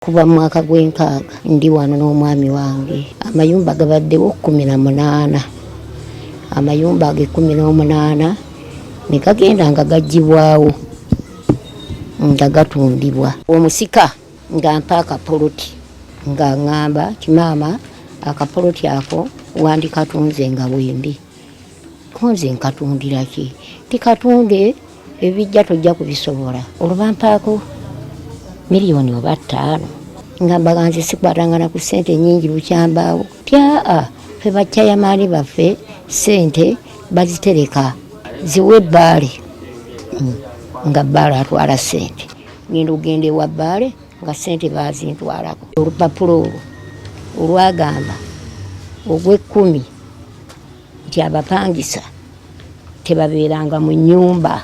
Kuva mu mwaka gw'enkaaga ndi wano n'omwami wange. Amayumba gabaddewo 18. Amayumba ago 18 ne gagenda nga gaggyibwawo nga gatundibwa. Omusika ng'ampa akapoloti nga ngamba ti maama akapoloti ako wandikatunze nga bwembi. Konze nkatundira ki? Tikatunde ebijja tojja kubisobola. Olubampaako miliyoni oba 5. Ngamba ganze sikwatangana ku sente nyingi lukyambaawo. Tyaa fe bakyayamaani baffe sente bazitereka ziwe bbaale. Nga bbaale atwala sente. Ngenda ogenda ewa bbaale nga sente bazintwalako. Olupapula olwo olwagamba ogw'ekkumi nti abapangisa tebabeeranga mu nnyumba.